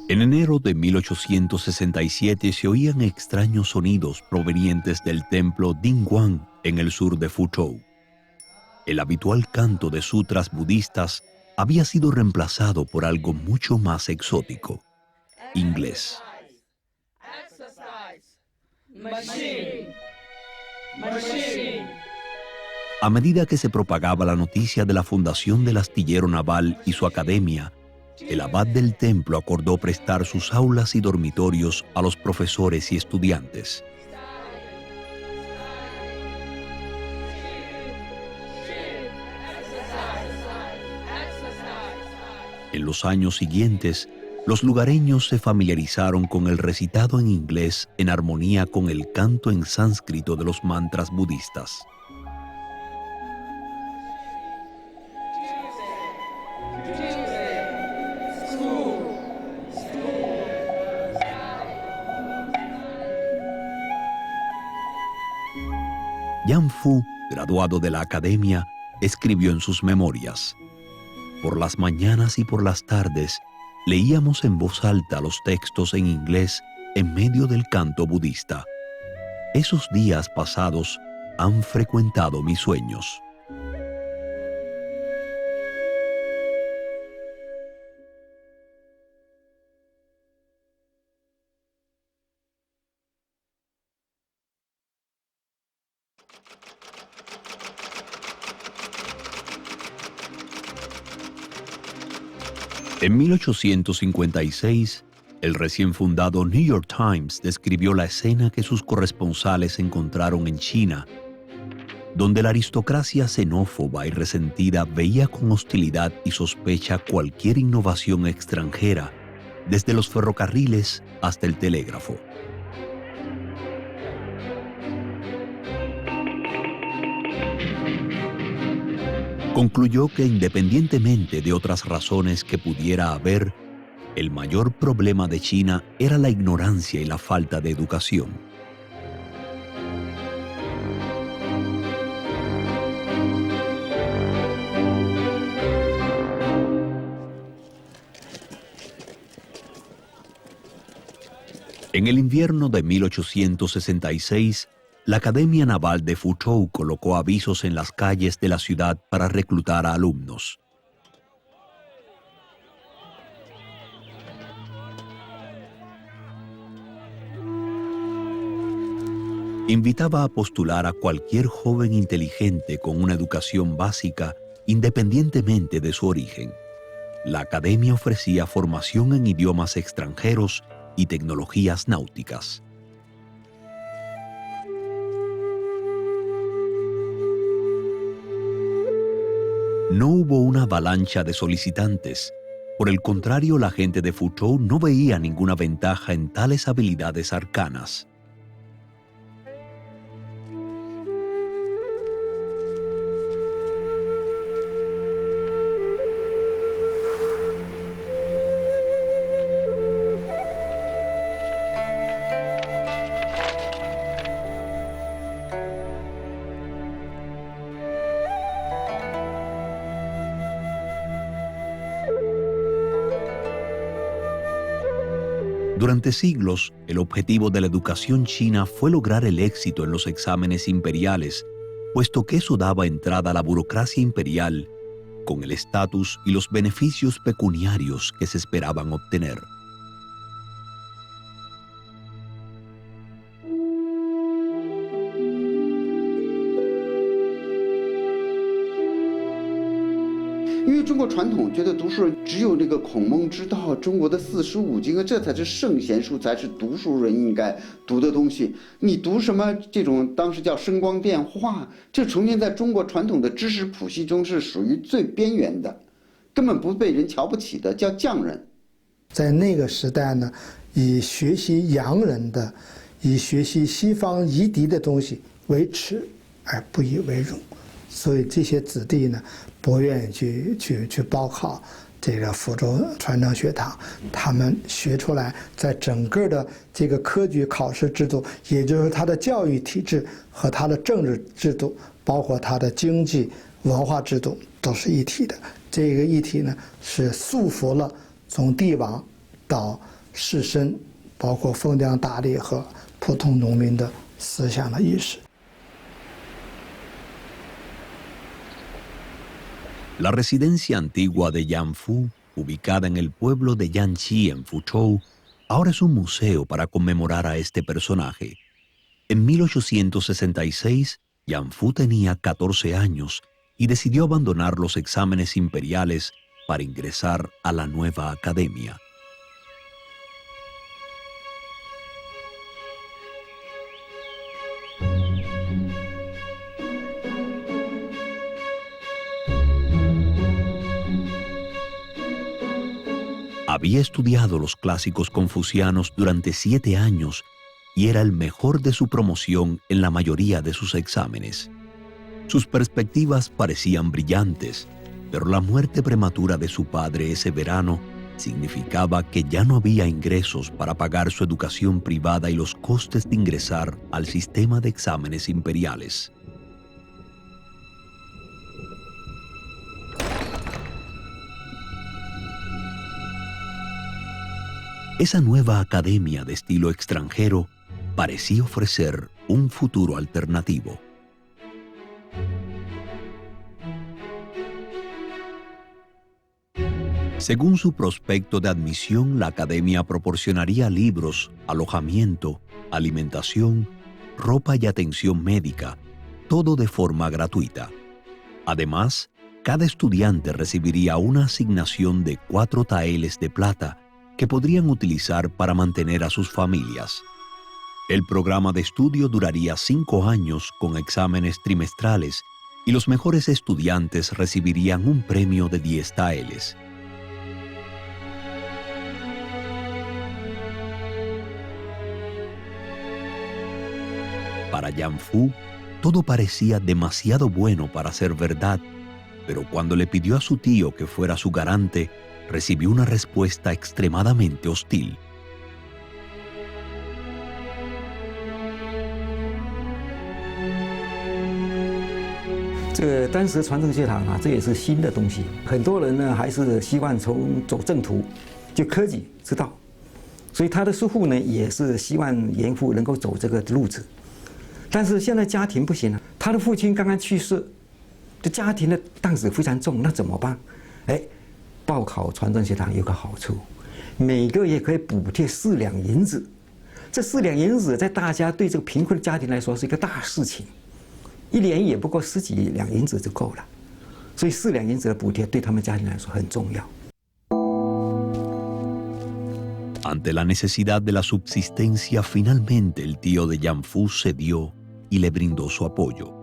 En enero de 1867 se oían extraños sonidos provenientes del templo Dingguan en el sur de Fuzhou. El habitual canto de sutras budistas había sido reemplazado por algo mucho más exótico: inglés. A medida que se propagaba la noticia de la fundación del astillero naval y su academia, el abad del templo acordó prestar sus aulas y dormitorios a los profesores y estudiantes. En los años siguientes, los lugareños se familiarizaron con el recitado en inglés en armonía con el canto en sánscrito de los mantras budistas. Yang Fu, graduado de la academia, escribió en sus memorias: por las mañanas y por las tardes leíamos en voz alta los textos en inglés en medio del canto budista. Esos días pasados han frecuentado mis sueños. En 1856, el recién fundado New York Times describió la escena que sus corresponsales encontraron en China, donde la aristocracia xenófoba y resentida veía con hostilidad y sospecha cualquier innovación extranjera, desde los ferrocarriles hasta el telégrafo. Concluyó que independientemente de otras razones que pudiera haber, el mayor problema de China era la ignorancia y la falta de educación. En el invierno de 1866, la Academia Naval de Fuzhou colocó avisos en las calles de la ciudad para reclutar a alumnos. Invitaba a postular a cualquier joven inteligente con una educación básica, independientemente de su origen. La academia ofrecía formación en idiomas extranjeros y tecnologías náuticas. No hubo una avalancha de solicitantes. Por el contrario, la gente de Fuzhou no veía ninguna ventaja en tales habilidades arcanas. Durante siglos, el objetivo de la educación china fue lograr el éxito en los exámenes imperiales, puesto que eso daba entrada a la burocracia imperial, con el estatus y los beneficios pecuniarios que se esperaban obtener.在那个时代呢，以学习洋人的、以学习西方夷狄的东西为耻，而不以为荣。所以这些子弟呢，不愿意去报考这个福州传承学堂。他们学出来，在整个的这个科举考试制度，也就是他的教育体制和他的政治制度，包括他的经济文化制度，都是一体的。这个一体呢，是束缚了从帝王到士绅，包括封疆大吏和普通农民的思想的意识。La residencia antigua de Yanfu, ubicada en el pueblo de Yanqi en Fuzhou, ahora es un museo para conmemorar a este personaje. En 1866, Yanfu tenía 14 años y decidió abandonar los exámenes imperiales para ingresar a la nueva academia. Había estudiado los clásicos confucianos durante 7 años y era el mejor de su promoción en la mayoría de sus exámenes. Sus perspectivas parecían brillantes, pero la muerte prematura de su padre ese verano significaba que ya no había ingresos para pagar su educación privada y los costes de ingresar al sistema de exámenes imperiales. Esa nueva academia de estilo extranjero parecía ofrecer un futuro alternativo. Según su prospecto de admisión, la academia proporcionaría libros, alojamiento, alimentación, ropa y atención médica, todo de forma gratuita. Además, cada estudiante recibiría una asignación de 4 taeles de plata que podrían utilizar para mantener a sus familias. El programa de estudio duraría 5 años con exámenes trimestrales y los mejores estudiantes recibirían un premio de 10 taeles. Para Yanfu, todo parecía demasiado bueno para ser verdad, pero cuando le pidió a su tío que fuera su garante, recibió una respuesta extremadamente hostil. "当时传承学堂啊，这也是新的东西，很多人呢还是希望走正途，就科举之道，所以他的师父呢也是希望严复能够走这个路子。但是现在家庭不行了，他的父亲刚刚去世，这家庭的担子非常重，那怎么办？报考传承学堂有个好处，每个月可以补贴4两银子。这4两银子在大家对这个贫困的家庭来说是一个大事情，一年也不过10几两银子就够了，所以4两银子的补贴对他们家庭来说很重要。Ante la necesidad de la subsistencia, finalmente el tío de Yanfu cedió y le brindó su apoyo.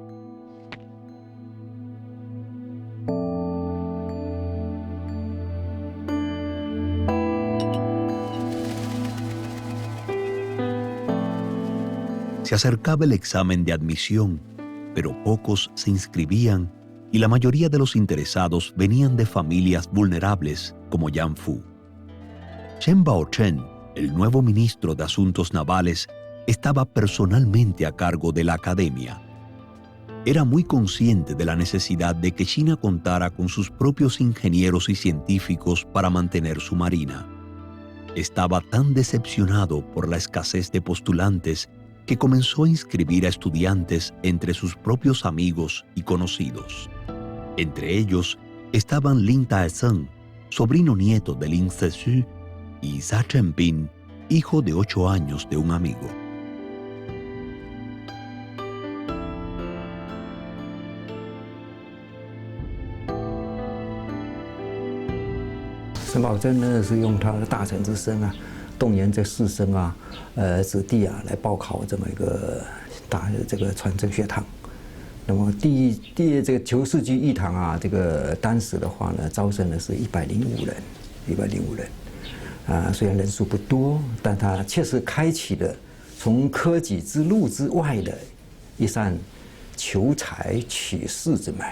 Se acercaba el examen de admisión, pero pocos se inscribían y la mayoría de los interesados venían de familias vulnerables como Yanfu. Chen Baochen, el nuevo ministro de Asuntos Navales, estaba personalmente a cargo de la academia. Era muy consciente de la necesidad de que China contara con sus propios ingenieros y científicos para mantener su marina. Estaba tan decepcionado por la escasez de postulantes que comenzó a inscribir a estudiantes entre sus propios amigos y conocidos. Entre ellos estaban Lin Taezong, sobrino nieto de Lin Zexu, y Sa Chenping, hijo de 8 años de un amigo. 沈葆桢呢是用他的大臣之身啊，动员这士绅啊、子弟啊来报考这么一个这个传承学堂。那么这个求是居一堂啊，这个当时的话呢，招生的是105人，虽然人数不多，但他确实开启了从科举之路之外的一扇求才取士之门。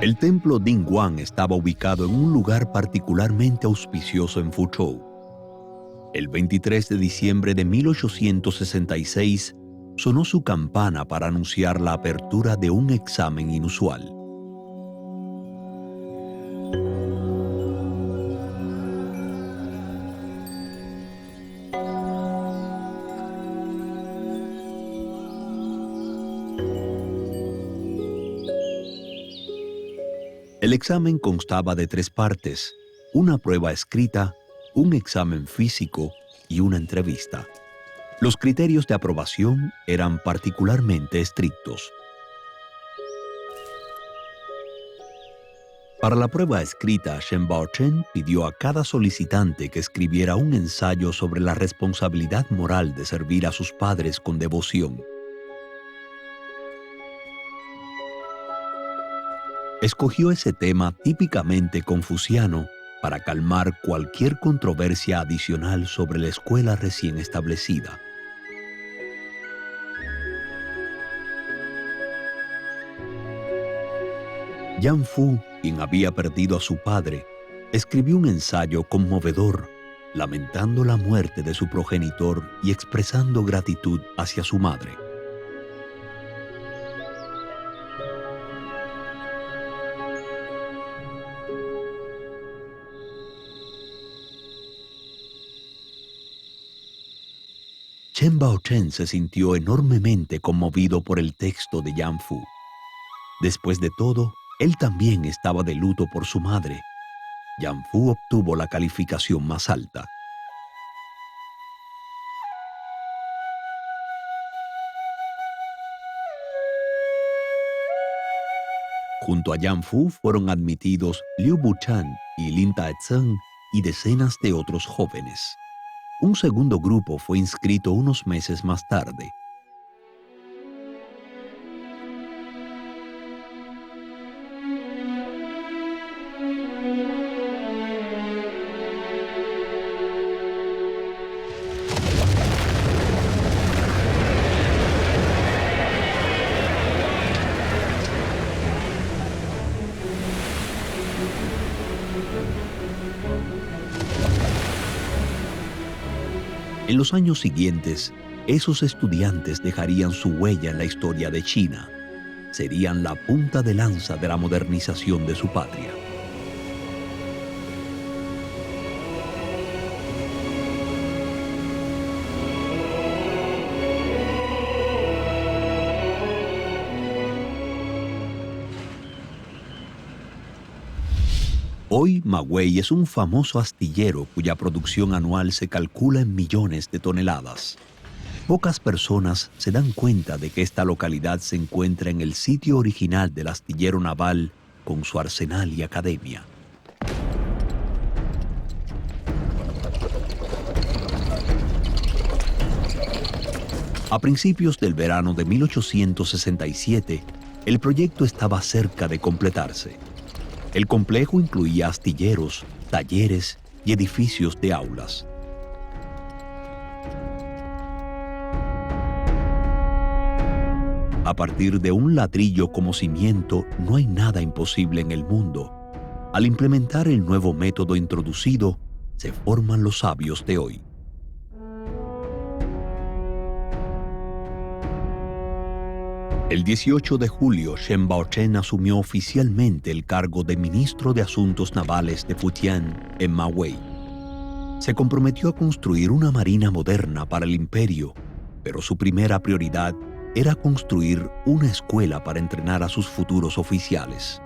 El templo Dingguan estaba ubicado en un lugar particularmente auspicioso en Fuzhou. El 23 de diciembre de 1866 sonó su campana para anunciar la apertura de un examen inusual. El examen constaba de 3 partes: una prueba escrita, un examen físico y una entrevista. Los criterios de aprobación eran particularmente estrictos. Para la prueba escrita, Shen Baochen pidió a cada solicitante que escribiera un ensayo sobre la responsabilidad moral de servir a sus padres con devoción. Escogió ese tema típicamente confuciano para calmar cualquier controversia adicional sobre la escuela recién establecida. Yang Fu, quien había perdido a su padre, escribió un ensayo conmovedor, lamentando la muerte de su progenitor y expresando gratitud hacia su madre. Shen Baochen se sintió enormemente conmovido por el texto de Yang Fu. Después de todo, él también estaba de luto por su madre. Yang Fu obtuvo la calificación más alta. Junto a Yang Fu fueron admitidos Liu Buchan y Lin Taezheng y decenas de otros jóvenes. Un segundo grupo fue inscrito unos meses más tarde. En los años siguientes, esos estudiantes dejarían su huella en la historia de China. Serían la punta de lanza de la modernización de su patria. Hoy, Maguey es un famoso astillero cuya producción anual se calcula en millones de toneladas. Pocas personas se dan cuenta de que esta localidad se encuentra en el sitio original del astillero naval con su arsenal y academia. A principios del verano de 1867, el proyecto estaba cerca de completarse. El complejo incluía astilleros, talleres y edificios de aulas. A partir de un ladrillo como cimiento, no hay nada imposible en el mundo. Al implementar el nuevo método introducido, se forman los sabios de hoy. El 18 de julio, Shen Baochen asumió oficialmente el cargo de ministro de Asuntos Navales de Futian en Maguey. Se comprometió a construir una marina moderna para el imperio, pero su primera prioridad era construir una escuela para entrenar a sus futuros oficiales.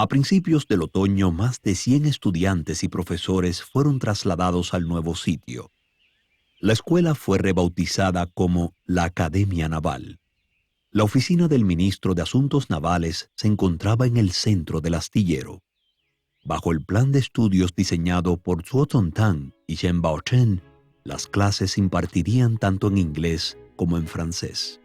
A principios del otoño, más de 100 estudiantes y profesores fueron trasladados al nuevo sitio. La escuela fue rebautizada como la Academia Naval. La oficina del ministro de Asuntos Navales se encontraba en el centro del astillero. Bajo el plan de estudios diseñado por Zuo Tongtang y Shen Baochen, las clases se impartirían tanto en inglés como en francés.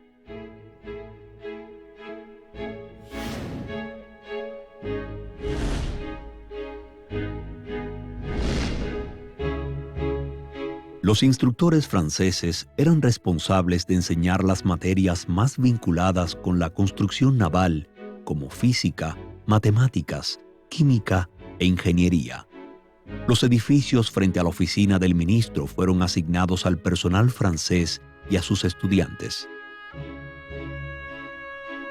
Los instructores franceses eran responsables de enseñar las materias más vinculadas con la construcción naval, como física, matemáticas, química e ingeniería. Los edificios frente a la oficina del ministro fueron asignados al personal francés y a sus estudiantes.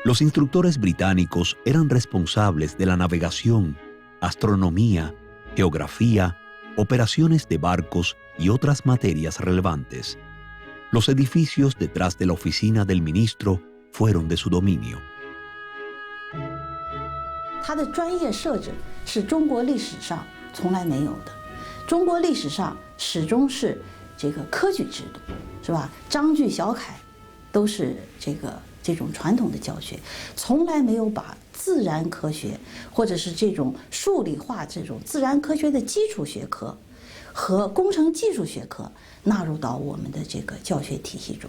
Los instructores británicos eran responsables de la navegación, astronomía, geografía, operaciones de barcos y otras materias relevantes. Los edificios detrás de la oficina del ministro fueron de su dominio. 它的专业设置是中国历史上从来没有的。中国历史上始终是这个科举制度，是吧？章句小楷都是这种传统的教学，从来没有把自然科学或者是这种数理化这种自然科学的基础学科和工程技术学科纳入到我们的这个教学体系中，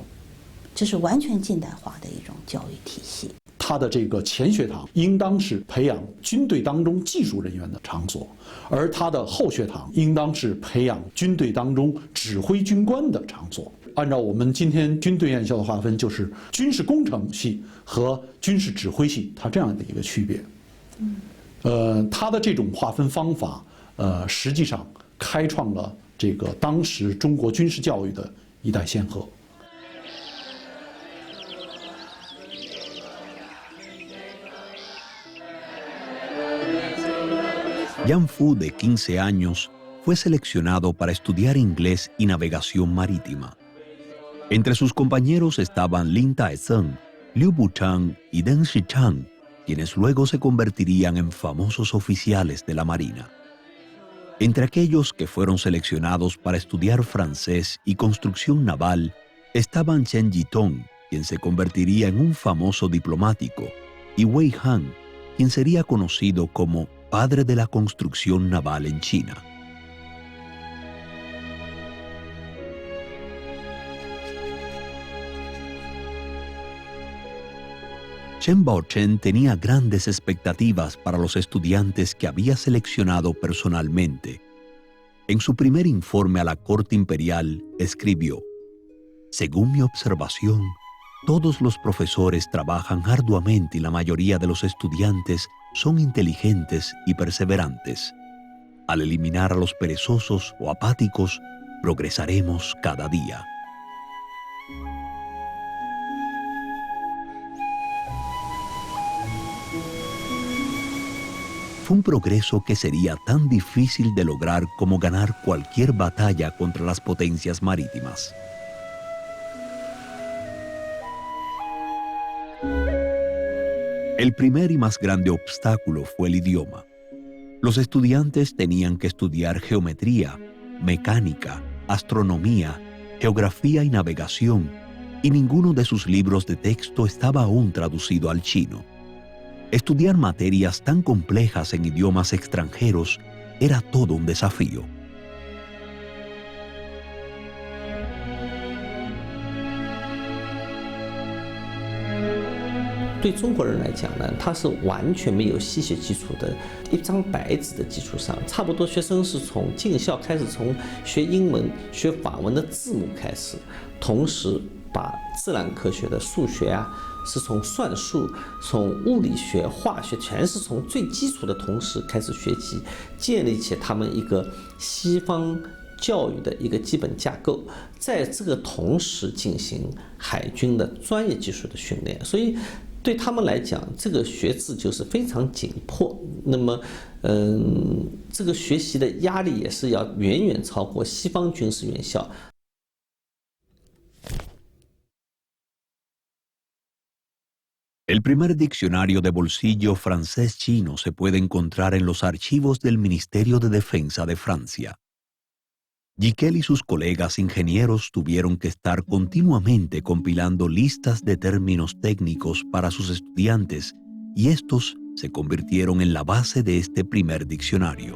这是完全近代化的一种教育体系。 他的这个前学堂应当是培养军队当中技术人员的场所，而他的后学堂应当是培养军队当中指挥军官的场所。按照我们今天军队院校的划分，就是军事工程系和军事指挥系，它这样的一个区别。他的这种划分方法，实际上开创了这个当时中国军事教育的一代先河。 Yan Fu, de 15 años, fue seleccionado para estudiar inglés y navegación marítima. Entre sus compañeros estaban Lin Taizong, Liu Buchang y Deng Shichang, quienes luego se convertirían en famosos oficiales de la Marina. Entre aquellos que fueron seleccionados para estudiar francés y construcción naval estaban Chen Yitong, quien se convertiría en un famoso diplomático, y Wei Han, quien sería conocido como padre de la construcción naval en China. Chen Baochen tenía grandes expectativas para los estudiantes que había seleccionado personalmente. En su primer informe a la corte imperial escribió: según mi observación, todos los profesores trabajan arduamente y la mayoría de los estudiantes son inteligentes y perseverantes. Al eliminar a los perezosos o apáticos, progresaremos cada día. Fue un progreso que sería tan difícil de lograr como ganar cualquier batalla contra las potencias marítimas. El primer y más grande obstáculo fue el idioma. Los estudiantes tenían que estudiar geometría, mecánica, astronomía, geografía y navegación, y ninguno de sus libros de texto estaba aún traducido al chino. Estudiar materias tan complejas en idiomas extranjeros era todo un desafío. 对中国人来讲呢，他是完全没有西学基础的，一张白纸的基础上，差不多学生是从进校开始，从学英文、学法文的字母开始，同时把自然科学的数学啊，是从算术、从物理学、化学，全是从最基础的同时开始学习，建立起他们一个西方教育的一个基本架构，在这个同时进行海军的专业技术的训练，所以。 对他们来讲，这个学制就是非常紧迫。那么，这个学习的压力也是要远远超过西方军事院校。El primer diccionario de bolsillo francés-chino se puede encontrar en los archivos del Ministerio de Defensa de Francia. Jiquel y sus colegas ingenieros tuvieron que estar continuamente compilando listas de términos técnicos para sus estudiantes, y estos se convirtieron en la base de este primer diccionario.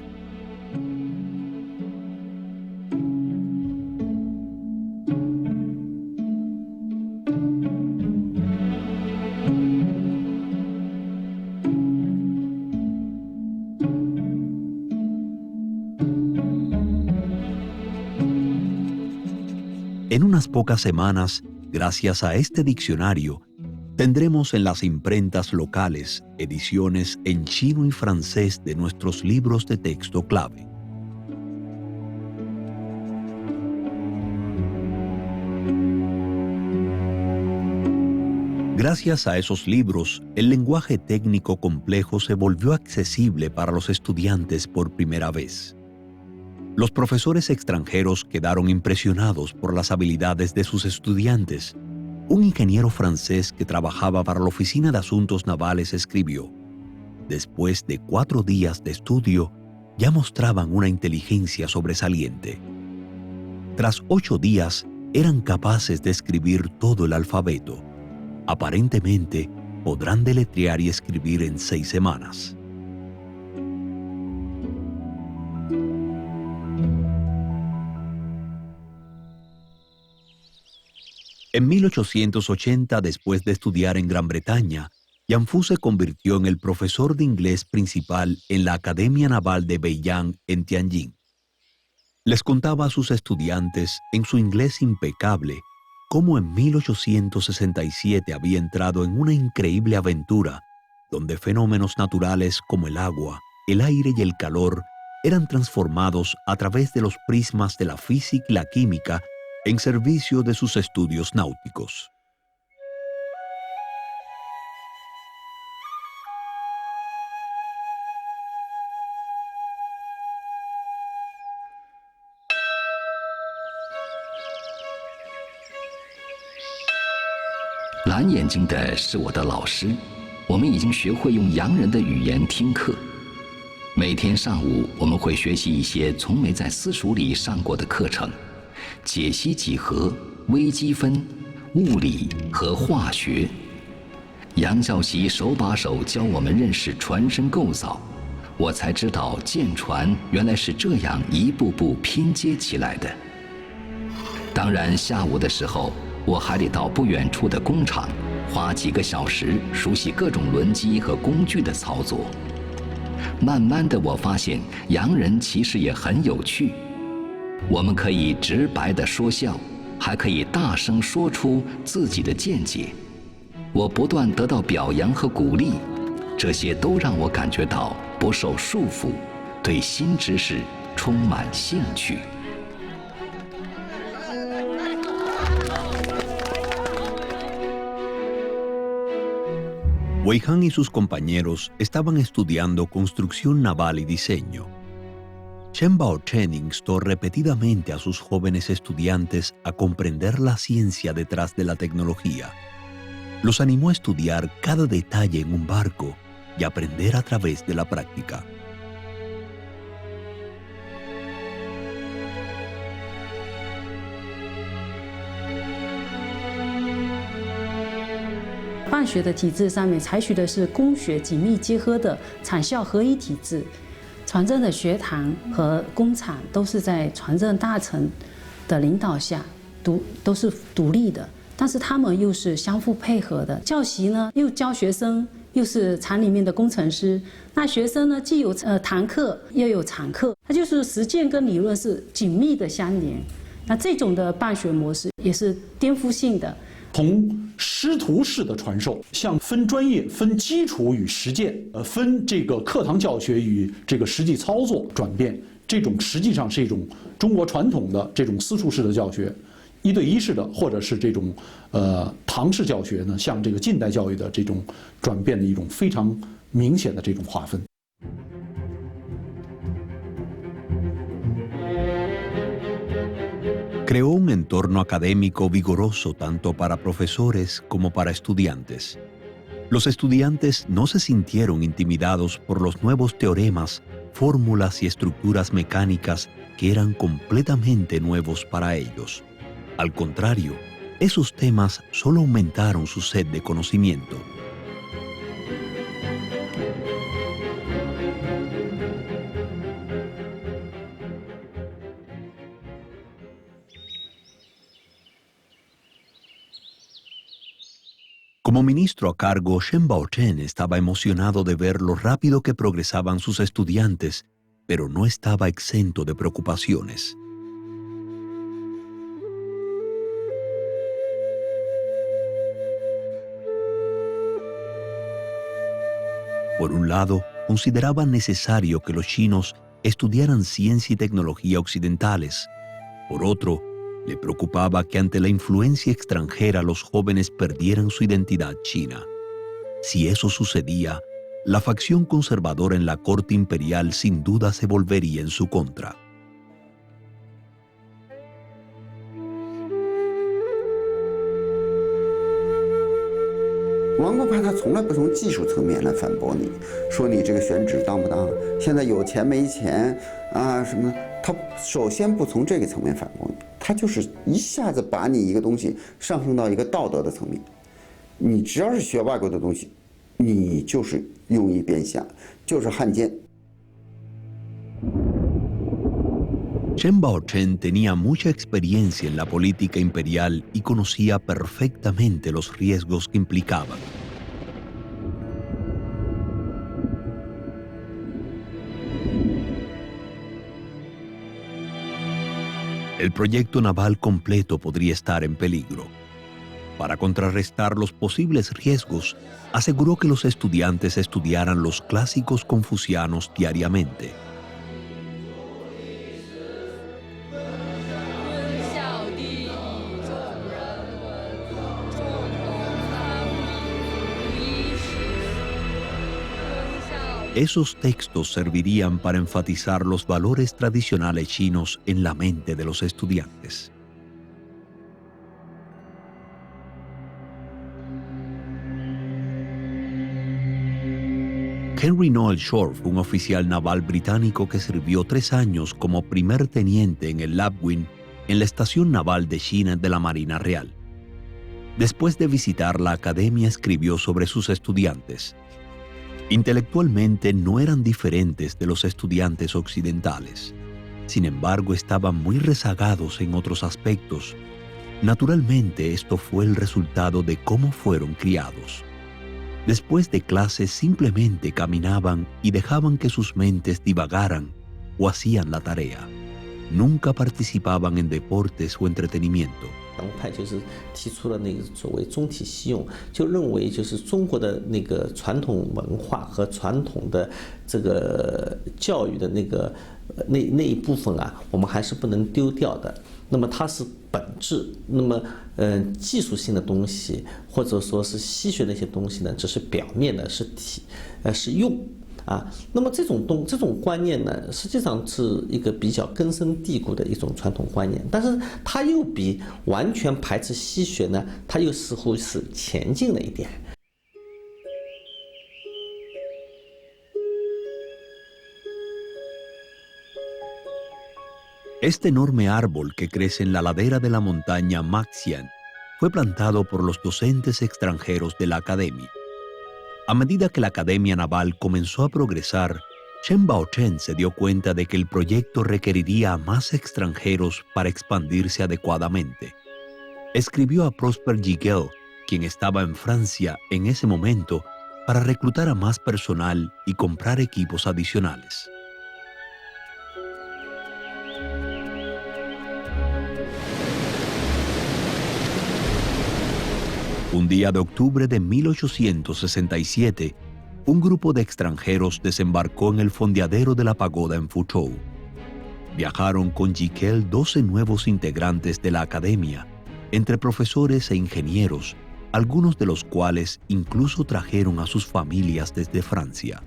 En unas pocas semanas, gracias a este diccionario, tendremos en las imprentas locales ediciones en chino y francés de nuestros libros de texto clave. Gracias a esos libros, el lenguaje técnico complejo se volvió accesible para los estudiantes por primera vez. Los profesores extranjeros quedaron impresionados por las habilidades de sus estudiantes. Un ingeniero francés que trabajaba para la Oficina de Asuntos Navales escribió: después de 4 días de estudio, ya mostraban una inteligencia sobresaliente. Tras 8 días, eran capaces de escribir todo el alfabeto. Aparentemente, podrán deletrear y escribir en 6 semanas. En 1880, después de estudiar en Gran Bretaña, Yanfu se convirtió en el profesor de inglés principal en la Academia Naval de Beiyang en Tianjin. Les contaba a sus estudiantes, en su inglés impecable, cómo en 1867 había entrado en una increíble aventura donde fenómenos naturales como el agua, el aire y el calor eran transformados a través de los prismas de la física y la química en servicio de sus estudios náuticos.蓝眼睛的是我的老师，我们已经学会用洋人的语言听课。每天上午，我们会学习一些从没在私塾里上过的课程，解析几何、微积分、物理和化学。杨教习手把手教我们认识船身构造，我才知道舰船原来是这样一步步拼接起来的。当然，下午的时候，我还得到不远处的工厂，花几个小时熟悉各种轮机和工具的操作。慢慢的，我发现洋人其实也很有趣。我们可以直白地说笑，还可以大声说出自己的见解。我不断得到表扬和鼓励，这些都让我感觉到不受束缚，对新知识充满兴趣。Wei Han y sus compañeros estaban estudiando construcción naval y diseño. Chen Baochen instó repetidamente a sus jóvenes estudiantes a comprender la ciencia detrás de la tecnología. Los animó a estudiar cada detalle en un barco y aprender a través de la práctica. 办学的体制上面采取的是工学紧密结合的产校合一体制，船政的学堂和工厂都是在船政大臣的领导下都是独立的，但是他们又是相互配合的。教习呢又教学生，又是厂里面的工程师，那学生呢既有堂课又有场课，它就是实践跟理论是紧密的相连。那这种的办学模式也是颠覆性的。 从师徒式的传授向分专业、分基础与实践，分这个课堂教学与这个实际操作转变，这种实际上是一种中国传统的这种私塾式的教学，1对1式的，或者是这种堂式教学呢，向这个近代教育的这种转变的一种非常明显的这种划分。 Creó un entorno académico vigoroso tanto para profesores como para estudiantes. Los estudiantes no se sintieron intimidados por los nuevos teoremas, fórmulas y estructuras mecánicas que eran completamente nuevos para ellos. Al contrario, esos temas solo aumentaron su sed de conocimiento. Como ministro a cargo, Chen Baochen estaba emocionado de ver lo rápido que progresaban sus estudiantes, pero no estaba exento de preocupaciones. Por un lado, consideraba necesario que los chinos estudiaran ciencia y tecnología occidentales. Por otro, Le preocupaba que ante la influencia extranjera los jóvenes perdieran su identidad china. Si eso sucedía, la facción conservadora en la corte imperial sin duda se volvería en su contra. 王国派他从来不从技术层面来反驳你，说你这个选址当不当，现在有钱没钱啊什么的，他首先不从这个层面反驳你，他就是一下子把你一个东西上升到一个道德的层面。你只要是学外国的东西，你就是用意变相，就是汉奸。 Chen Baochen tenía mucha experiencia en la política imperial y conocía perfectamente los riesgos que implicaban. El proyecto naval completo podría estar en peligro. Para contrarrestar los posibles riesgos, aseguró que los estudiantes estudiaran los clásicos confucianos diariamente. Esos textos servirían para enfatizar los valores tradicionales chinos en la mente de los estudiantes. Henry Noel Shore fue un oficial naval británico que sirvió 3 años como primer teniente en el Lapwing en la Estación Naval de China de la Marina Real. Después de visitar la academia, escribió sobre sus estudiantes. Intelectualmente no eran diferentes de los estudiantes occidentales. Sin embargo, estaban muy rezagados en otros aspectos. Naturalmente, esto fue el resultado de cómo fueron criados. Después de clases simplemente caminaban y dejaban que sus mentes divagaran o hacían la tarea. Nunca participaban en deportes o entretenimiento. 党派就是提出了那个所谓中体西用，就认为就是中国的那个传统文化和传统的这个教育的那一部分啊，我们还是不能丢掉的。那么它是本质，那么技术性的东西或者说是西学的一些东西呢，只是表面的，是用。 啊，那么这种观念呢，实际上是一个比较根深蒂固的一种传统观念，但是它又比完全排斥西学呢，它又似乎是前进了一点。 Este enorme árbol que crece en la ladera de la montaña Maxian fue plantado por los docentes extranjeros de la academia. A medida que la Academia Naval comenzó a progresar, Chen Baochen se dio cuenta de que el proyecto requeriría a más extranjeros para expandirse adecuadamente. Escribió a Prosper Giguel, quien estaba en Francia en ese momento, para reclutar a más personal y comprar equipos adicionales. Un día de octubre de 1867, un grupo de extranjeros desembarcó en el fondeadero de la pagoda en Fuzhou. Viajaron con Giguel 12 nuevos integrantes de la academia, entre profesores e ingenieros, algunos de los cuales incluso trajeron a sus familias desde Francia.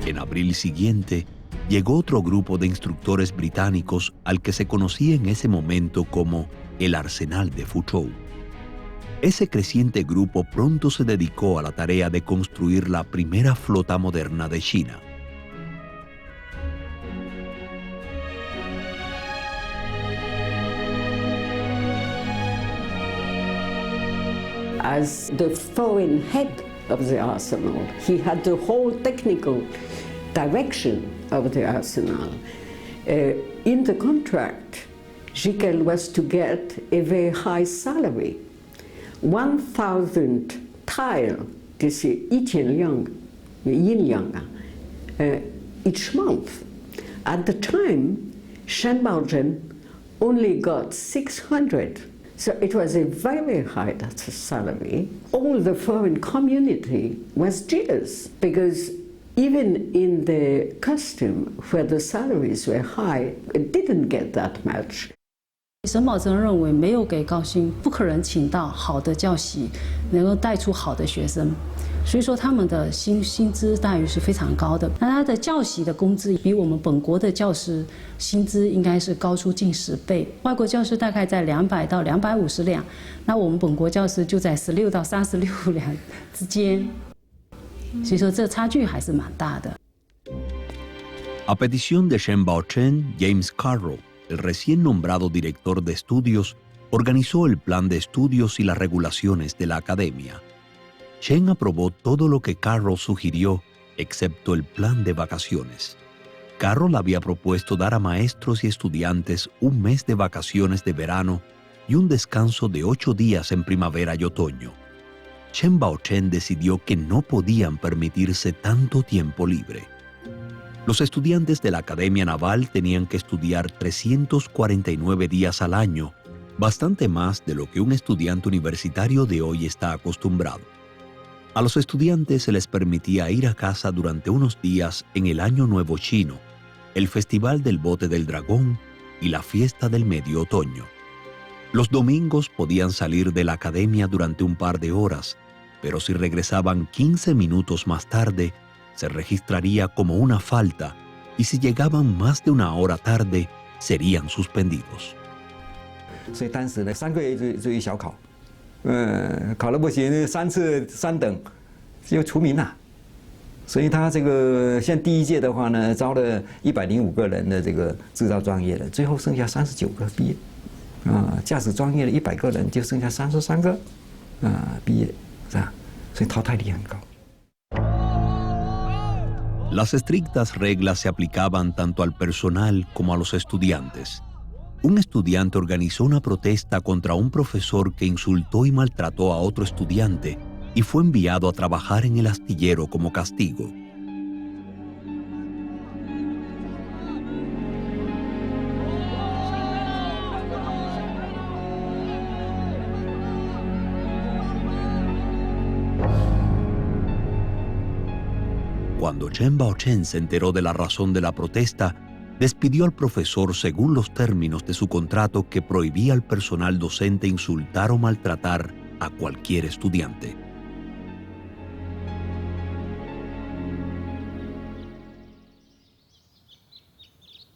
En abril siguiente, llegó otro grupo de instructores británicos al que se conocía en ese momento como el Arsenal de Fuzhou. Ese creciente grupo pronto se dedicó a la tarea de construir la primera flota moderna de China. As the foreign head of the arsenal, he had the whole technical direction of the arsenal. In the contract, Giguel was to get a very high salary, 1,000 tile, this is yin yang, each month. At the time, Chen Baochen only got 600. So it was a very high salary. All the foreign community was jealous because even in the custom where the salaries were high, it didn't get that much. 沈葆桢认为，没有给高薪，不可能请到好的教习，能够带出好的学生。所以说，他们的薪资待遇是非常高的。那他的教习的工资比我们本国的教师薪资应该是高出近10倍。外国教师大概在200到250两，那我们本国教师就在16到36两之间。所以说，这差距还是蛮大的。A petición de Shen Bao-chen, James Carroll, el recién nombrado director de estudios, organizó el plan de estudios y las regulaciones de la academia. Chen aprobó todo lo que Carroll sugirió, excepto el plan de vacaciones. Carroll había propuesto dar a maestros y estudiantes un mes de vacaciones de verano y un descanso de 8 días en primavera y otoño. Shen Bao-chen decidió que no podían permitirse tanto tiempo libre. Los estudiantes de la Academia Naval tenían que estudiar 349 días al año, bastante más de lo que un estudiante universitario de hoy está acostumbrado. A los estudiantes se les permitía ir a casa durante unos días en el Año Nuevo Chino, el Festival del Bote del Dragón y la Fiesta del Medio Otoño. Los domingos podían salir de la academia durante un par de horas, pero si regresaban 15 minutos más tarde, se registraría como una falta y si llegaban más de una hora tarde, serían suspendidos. 所以当时呢，3个月就一小考，考了不行，3次3等就除名了。所以他这个像第一届的话呢，招了105个人的这个制造专业的，最后剩下39个毕业。驾驶专业的100个人就剩下33个毕业，是吧？所以淘汰率很高。 Las estrictas reglas se aplicaban tanto al personal como a los estudiantes. Un estudiante organizó una protesta contra un profesor que insultó y maltrató a otro estudiante y fue enviado a trabajar en el astillero como castigo. Cuando Shen Bao-chen se enteró de la razón de la protesta, despidió al profesor según los términos de su contrato que prohibía al personal docente insultar o maltratar a cualquier estudiante.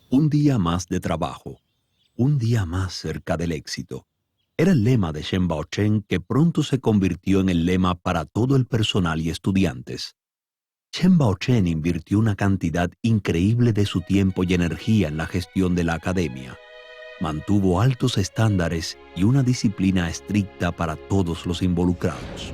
Un día más de trabajo, un día más cerca del éxito. Era el lema de Shen Bao-chen que pronto se convirtió en el lema para todo el personal y estudiantes. Shen Bao-chen invirtió una cantidad increíble de su tiempo y energía en la gestión de la academia. Mantuvo altos estándares y una disciplina estricta para todos los involucrados.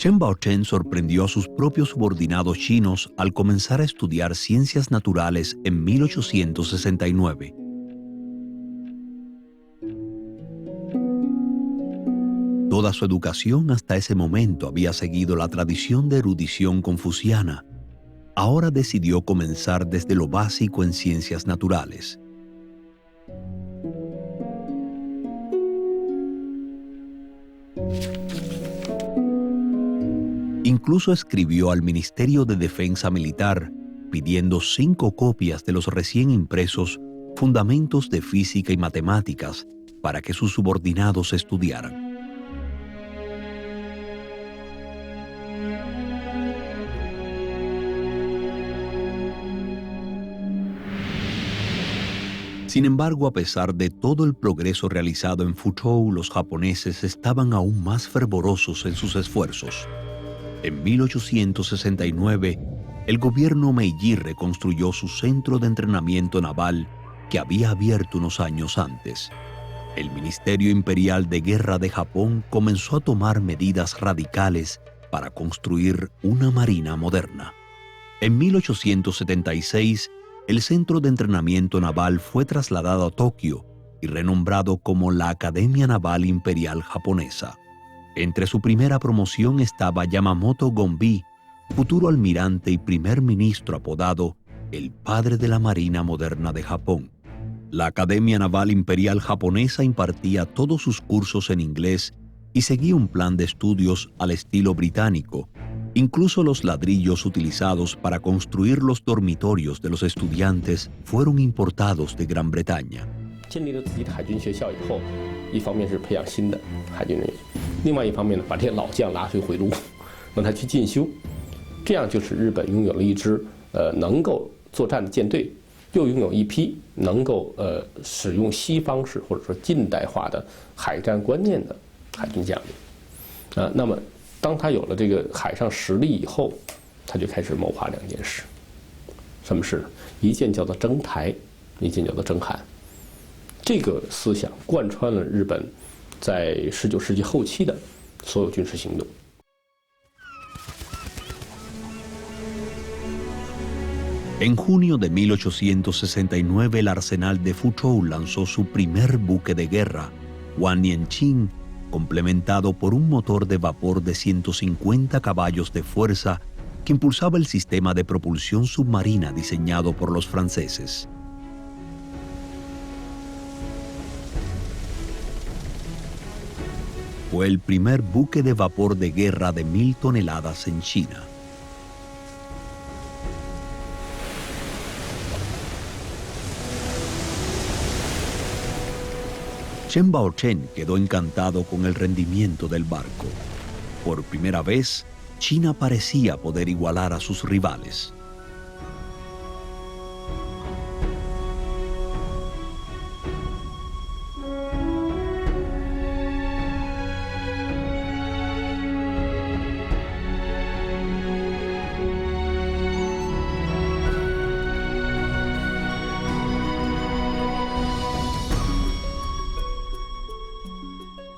Shen Bao-chen sorprendió a sus propios subordinados chinos al comenzar a estudiar ciencias naturales en 1869. Toda su educación hasta ese momento había seguido la tradición de erudición confuciana. Ahora decidió comenzar desde lo básico en ciencias naturales. Incluso escribió al Ministerio de Defensa Militar pidiendo 5 copias de los recién impresos Fundamentos de Física y Matemáticas para que sus subordinados estudiaran. Sin embargo, a pesar de todo el progreso realizado en Fuzhou, los japoneses estaban aún más fervorosos en sus esfuerzos. En 1869, el gobierno Meiji reconstruyó su centro de entrenamiento naval que había abierto unos años antes. El Ministerio Imperial de Guerra de Japón comenzó a tomar medidas radicales para construir una marina moderna. En 1876, el centro de entrenamiento naval fue trasladado a Tokio y renombrado como la Academia Naval Imperial Japonesa. Entre su primera promoción estaba Yamamoto Gonbi, futuro almirante y primer ministro apodado el padre de la Marina moderna de Japón. La Academia Naval Imperial Japonesa impartía todos sus cursos en inglés y seguía un plan de estudios al estilo británico. Incluso los ladrillos utilizados para construir los dormitorios de los estudiantes fueron importados de Gran Bretaña. 建立了自己的海军学校以后，一方面是培养新的海军人员，另外一方面呢，把这些老将拉回炉，让他去进修，这样就使日本拥有了一支能够作战的舰队，又拥有一批能够使用西方式或者说近代化的海战观念的海军将领。那么当他有了这个海上实力以后，他就开始谋划两件事，什么事？一件叫做征台，一件叫做征韩。 这个思想贯穿了日本在19世纪后期的所有军事行动。 En junio de 1869, el arsenal de Fuzhou lanzó su primer buque de guerra, Guan Yanqing, complementado por un motor de vapor de 150 caballos de fuerza que impulsaba el sistema de propulsión submarina diseñado por los franceses. Fue el primer buque de vapor de guerra de 1000 toneladas en China. Chen Baochen quedó encantado con el rendimiento del barco. Por primera vez, China parecía poder igualar a sus rivales.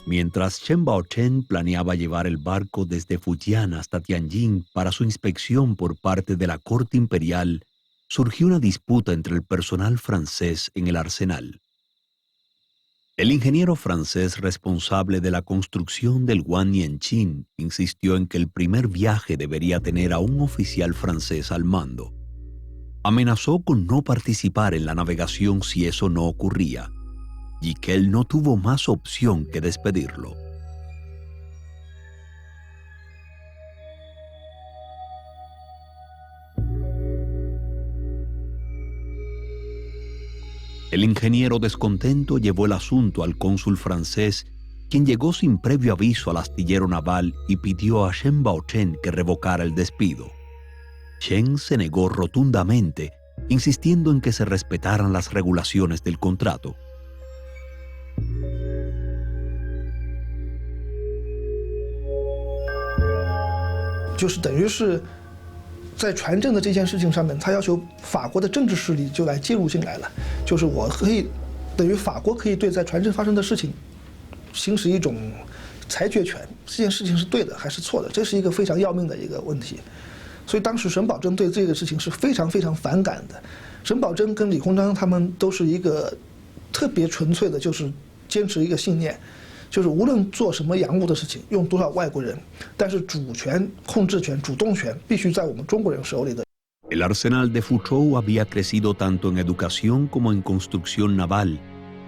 Mientras Chen Baochen planeaba llevar el barco desde Fujian hasta Tianjin para su inspección por parte de la corte imperial, surgió una disputa entre el personal francés en el arsenal. El ingeniero francés responsable de la construcción del Guan Yanqing insistió en que el primer viaje debería tener a un oficial francés al mando. Amenazó con no participar en la navegación si eso no ocurría, y que él no tuvo más opción que despedirlo. El ingeniero descontento llevó el asunto al cónsul francés, quien llegó sin previo aviso al astillero naval y pidió a Chen Baochen que revocara el despido. Chen se negó rotundamente, insistiendo en que se respetaran las regulaciones del contrato. 就是等于是在船政的这件事情上面，他要求法国的政治势力就来介入进来了，就是我可以等于法国可以对在船政发生的事情行使一种裁决权，这件事情是对的还是错的，这是一个非常要命的一个问题。所以当时沈葆桢对这个事情是非常非常反感的。沈葆桢跟李鸿章他们都是一个特别纯粹的，就是坚持一个信念。 就是无论做什么洋务的事情，用多少外国人，但是主权、控制权、主动权必须在我们中国人手里的。 El arsenal de Fuzhou había crecido tanto en educación como en construcción naval,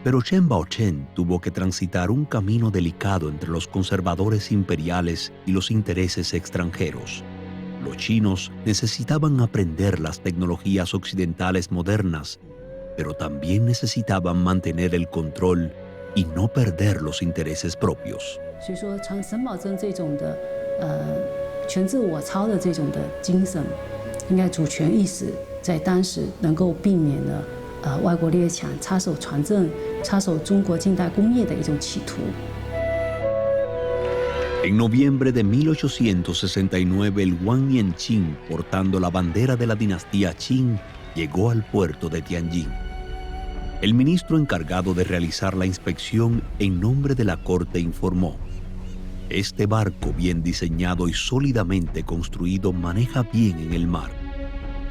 pero Chen Baochen tuvo que transitar un camino delicado entre los conservadores imperiales y los intereses extranjeros. Los chinos necesitaban aprender las tecnologías occidentales modernas, pero también necesitaban mantener el control y no perder los intereses propios. 所以说，像沈葆桢这种的，全自我操的这种的精神，应该主权意识，在当时能够避免了外国列强插手船政、插手中国近代工业的一种企图。 En noviembre de 1869, el Guan Yanqing, portando la bandera de la dinastía Qing, llegó al puerto de Tianjin. El ministro encargado de realizar la inspección en nombre de la corte informó: este barco bien diseñado y sólidamente construido maneja bien en el mar.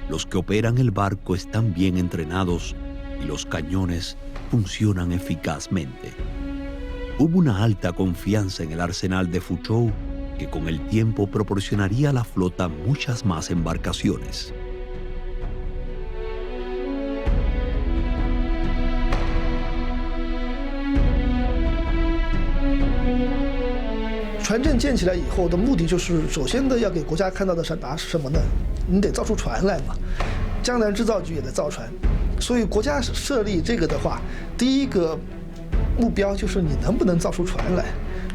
Los que operan el barco están bien entrenados y los cañones funcionan eficazmente. Hubo una alta confianza en el arsenal de Fuzhou que con el tiempo proporcionaría a la flota muchas más embarcaciones.船镇建起来以后的目的就是，首先的要给国家看到的是什么呢？你得造出船来嘛。江南制造局也在造船，所以国家设立这个的话，第一个目标就是你能不能造出船来。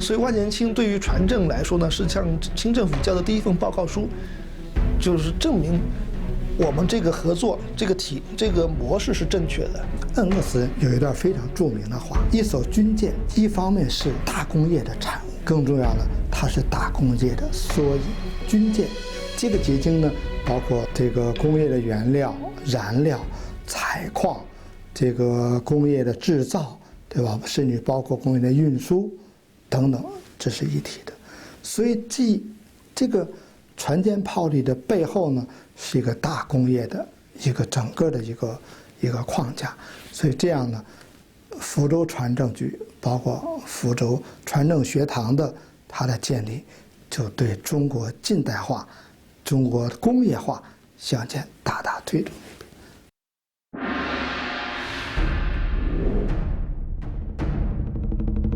所以万年青对于船政来说呢，是向清政府交的第一份报告书，就是证明我们这个合作这个模式是正确的。恩格斯有一段非常著名的话：一艘军舰，一方面是大工业的产物，更重要的，它是大工业的缩影。军舰这个结晶呢，包括这个工业的原料、燃料、采矿，这个工业的制造，对吧？甚至包括工业的运输等等，这是一体的。所以这个船坚炮利的背后呢，是一个大工业的一个整个的一个框架。所以这样呢，福州船政局包括福州船政学堂的它的建立，就对中国近代化、中国工业化向前大大推动。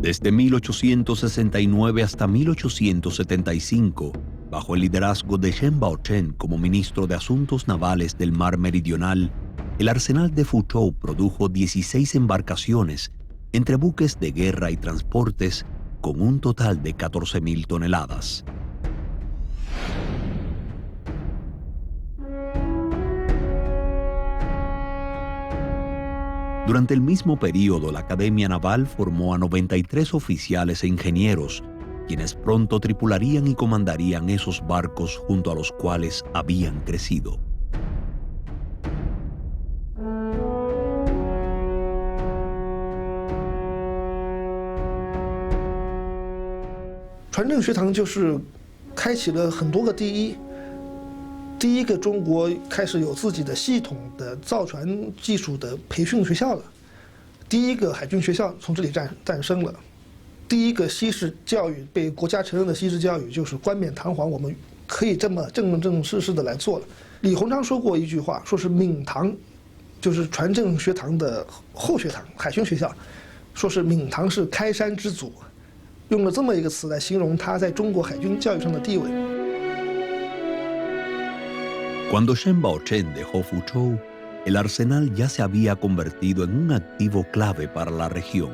Desde 1869 hasta 1875, bajo el liderazgo de Shen Baochen como ministro de Asuntos Navales del Mar Meridional, el arsenal de Fuzhou produjo 16 embarcaciones entre buques de guerra y transportes con un total de 14.000 toneladas. Durante el mismo periodo, la Academia Naval formó a 93 oficiales e ingenieros, quienes pronto tripularían y comandarían esos barcos junto a los cuales habían crecido.船政学堂就是开启了很多个第一。第一个中国开始有自己的系统的造船技术的培训学校了，第一个海军学校从这里诞生了，第一个西式教育被国家承认的西式教育就是冠冕堂皇，我们可以这么正正式式的来做了。李鸿章说过一句话，说是闽堂，就是船政学堂的后学堂，海军学校，说是闽堂是开山之祖，用了这么一个词来形容他在中国海军教育上的地位。Cuando Shen Baochen dejó Fuzhou, el arsenal ya se había convertido en un activo clave para la región.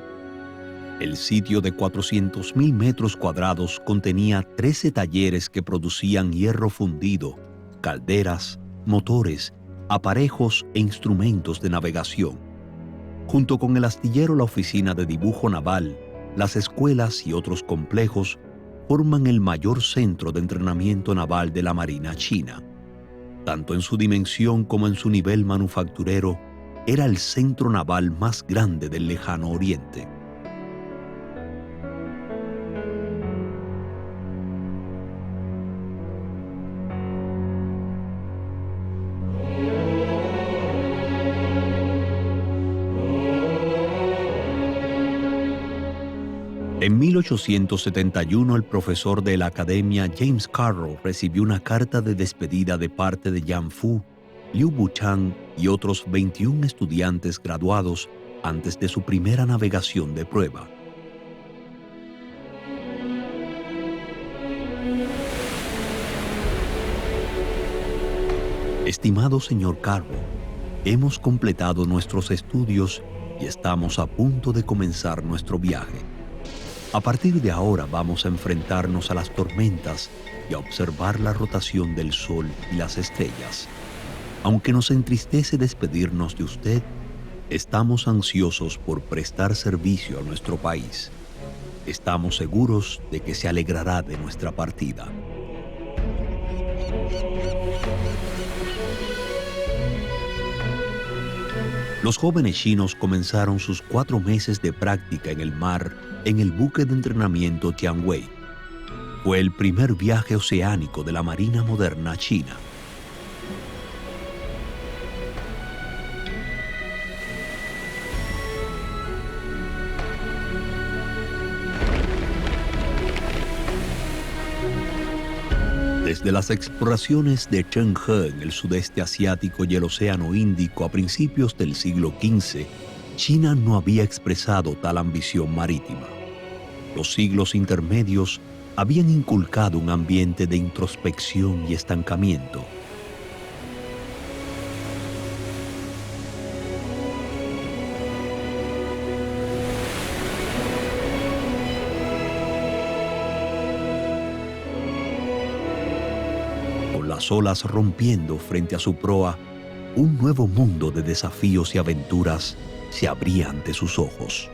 El sitio de 400.000 metros cuadrados contenía 13 talleres que producían hierro fundido, calderas, motores, aparejos e instrumentos de navegación. Junto con el astillero, la oficina de dibujo naval, las escuelas y otros complejos forman el mayor centro de entrenamiento naval de la Marina china. Tanto en su dimensión como en su nivel manufacturero, era el centro naval más grande del lejano oriente. En 1871, el profesor de la Academia James Carroll recibió una carta de despedida de parte de Yan Fu, Liu Buchang y otros 21 estudiantes graduados antes de su primera navegación de prueba. Estimado señor Carroll, hemos completado nuestros estudios y estamos a punto de comenzar nuestro viaje. A partir de ahora vamos a enfrentarnos a las tormentas y a observar la rotación del Sol y las estrellas. Aunque nos entristece despedirnos de usted, estamos ansiosos por prestar servicio a nuestro país. Estamos seguros de que se alegrará de nuestra partida. Los jóvenes chinos comenzaron sus 4 meses de práctica en el mar en el buque de entrenamiento Tianwei. Fue el primer viaje oceánico de la Marina moderna china. Desde las exploraciones de Cheng He en el sudeste asiático y el Océano Índico a principios del siglo XV, China no había expresado tal ambición marítima. Los siglos intermedios habían inculcado un ambiente de introspección y estancamiento. Con las olas rompiendo frente a su proa, un nuevo mundo de desafíos y aventuras se abría ante sus ojos.